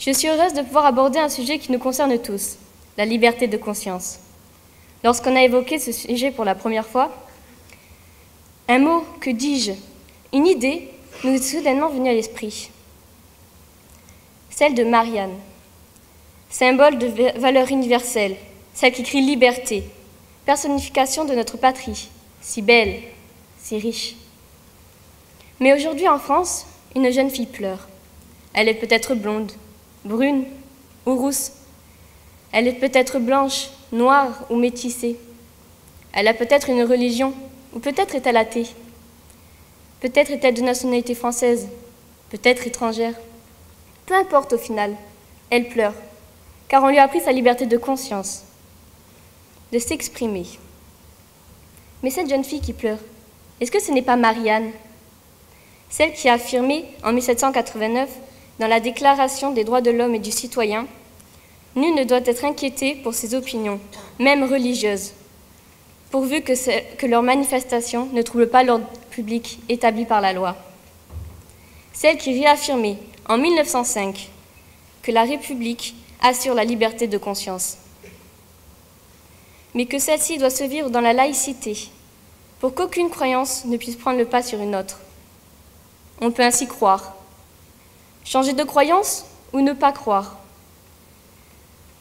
Je suis heureuse de pouvoir aborder un sujet qui nous concerne tous, la liberté de conscience. Lorsqu'on a évoqué ce sujet pour la première fois, un mot, que dis-je, une idée nous est soudainement venue à l'esprit. Celle de Marianne, symbole de valeur universelle, celle qui crie liberté, personnification de notre patrie, si belle, si riche. Mais aujourd'hui en France, une jeune fille pleure. Elle est peut-être blonde, brune ou rousse. Elle est peut-être blanche, noire ou métissée. Elle a peut-être une religion, ou peut-être est-elle athée. Peut-être est-elle de nationalité française, peut-être étrangère. Peu importe au final, elle pleure, car on lui a pris sa liberté de conscience, de s'exprimer. Mais cette jeune fille qui pleure, est-ce que ce n'est pas Marianne, celle qui a affirmé en 1789, dans la Déclaration des droits de l'homme et du citoyen, « Nul ne doit être inquiété pour ses opinions, même religieuses, pourvu que leurs manifestations ne troublent pas l'ordre public établi par la loi. » Celle qui réaffirmait en 1905 que la République assure la liberté de conscience, mais que celle-ci doit se vivre dans la laïcité, pour qu'aucune croyance ne puisse prendre le pas sur une autre. On peut ainsi croire, changer de croyance ou ne pas croire.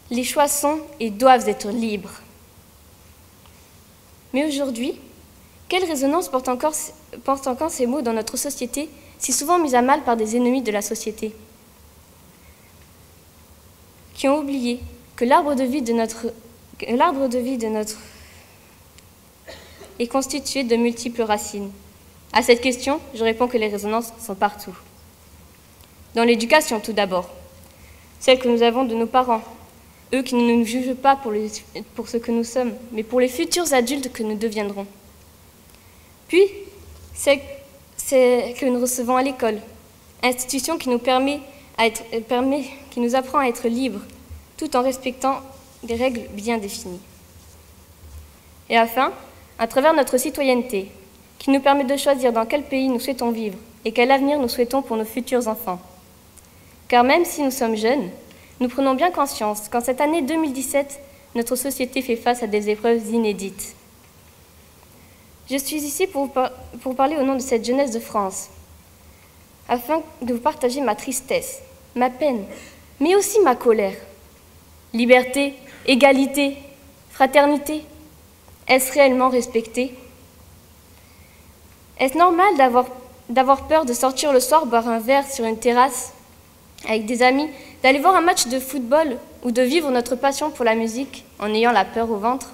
Les choix sont et doivent être libres. Mais aujourd'hui, quelle résonance portent encore ces mots dans notre société, si souvent mis à mal par des ennemis de la société, qui ont oublié que l'arbre de vie de notre est constitué de multiples racines. À cette question, je réponds que les résonances sont partout. Dans l'éducation, tout d'abord, celle que nous avons de nos parents, eux qui ne nous jugent pas pour ce que nous sommes, mais pour les futurs adultes que nous deviendrons. Puis, celle que nous recevons à l'école, institution qui nous qui nous apprend à être libres, tout en respectant des règles bien définies. Et enfin, à travers notre citoyenneté, qui nous permet de choisir dans quel pays nous souhaitons vivre et quel avenir nous souhaitons pour nos futurs enfants. Car même si nous sommes jeunes, nous prenons bien conscience qu'en cette année 2017, notre société fait face à des épreuves inédites. Je suis ici pour parler au nom de cette jeunesse de France, afin de vous partager ma tristesse, ma peine, mais aussi ma colère. Liberté, égalité, fraternité, est-ce réellement respecté? Est-ce normal d'avoir peur de sortir le soir boire un verre sur une terrasse avec des amis, d'aller voir un match de football ou de vivre notre passion pour la musique en ayant la peur au ventre?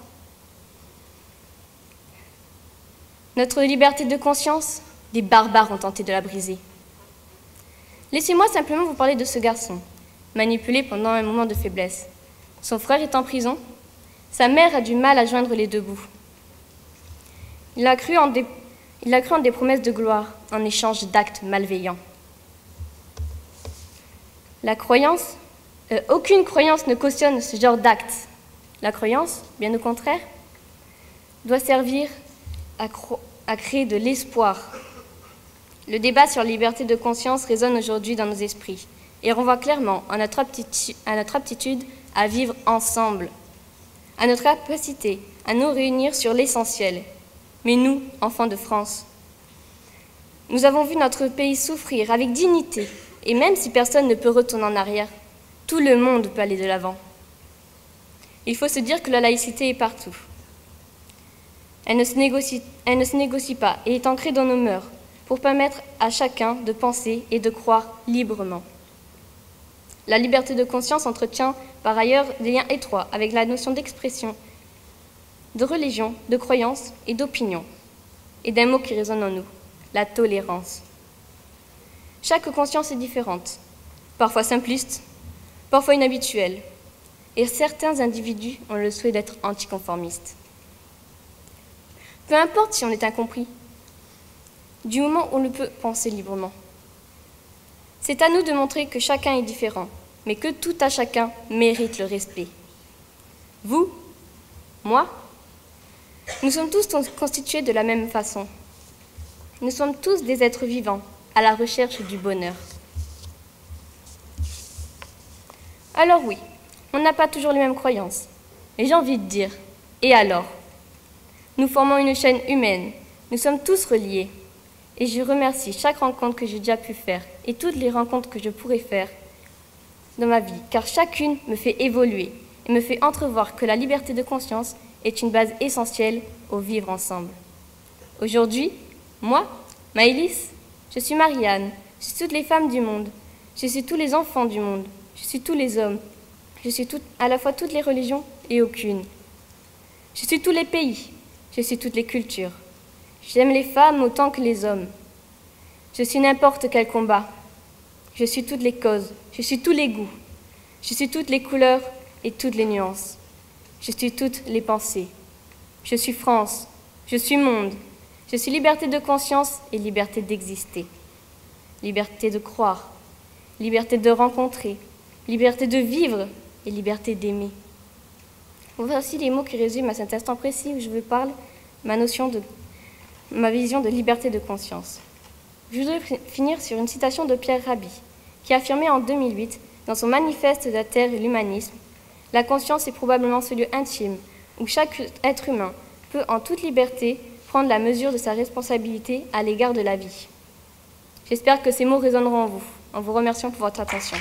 Notre liberté de conscience, des barbares ont tenté de la briser. Laissez-moi simplement vous parler de ce garçon, manipulé pendant un moment de faiblesse. Son frère est en prison, sa mère a du mal à joindre les deux bouts. Il a cru en des promesses de gloire en échange d'actes malveillants. La croyance, aucune croyance ne cautionne ce genre d'actes. La croyance, bien au contraire, doit servir à créer de l'espoir. Le débat sur la liberté de conscience résonne aujourd'hui dans nos esprits et renvoie clairement à notre aptitude à vivre ensemble, à notre capacité à nous réunir sur l'essentiel. Mais nous, enfants de France, nous avons vu notre pays souffrir avec dignité, et même si personne ne peut retourner en arrière, tout le monde peut aller de l'avant. Il faut se dire que la laïcité est partout. Elle ne se négocie pas et est ancrée dans nos mœurs pour permettre à chacun de penser et de croire librement. La liberté de conscience entretient par ailleurs des liens étroits avec la notion d'expression, de religion, de croyance et d'opinion, et d'un mot qui résonne en nous, la tolérance. Chaque conscience est différente, parfois simpliste, parfois inhabituelle, et certains individus ont le souhait d'être anticonformistes. Peu importe si on est incompris, du moment où on peut penser librement. C'est à nous de montrer que chacun est différent, mais que tout à chacun mérite le respect. Vous, moi, nous sommes tous constitués de la même façon. Nous sommes tous des êtres vivants, à la recherche du bonheur. Alors oui, on n'a pas toujours les mêmes croyances. Mais j'ai envie de dire, et alors? Nous formons une chaîne humaine, nous sommes tous reliés. Et je remercie chaque rencontre que j'ai déjà pu faire et toutes les rencontres que je pourrai faire dans ma vie, car chacune me fait évoluer et me fait entrevoir que la liberté de conscience est une base essentielle au vivre ensemble. Aujourd'hui, moi, Maëlys, je suis Marianne, je suis toutes les femmes du monde, je suis tous les enfants du monde, je suis tous les hommes, je suis à la fois toutes les religions et aucune. Je suis tous les pays, je suis toutes les cultures. J'aime les femmes autant que les hommes. Je suis n'importe quel combat. Je suis toutes les causes, je suis tous les goûts. Je suis toutes les couleurs et toutes les nuances. Je suis toutes les pensées. Je suis France, je suis monde. Je suis liberté de conscience et liberté d'exister. Liberté de croire, liberté de rencontrer, liberté de vivre et liberté d'aimer. Voici les mots qui résument à cet instant précis où je vous parle ma vision de liberté de conscience. Je voudrais finir sur une citation de Pierre Rabhi, qui affirmait en 2008, dans son manifeste de la Terre et l'humanisme, « La conscience est probablement ce lieu intime où chaque être humain peut en toute liberté prendre la mesure de sa responsabilité à l'égard de la vie. » J'espère que ces mots résonneront en vous remerciant pour votre attention.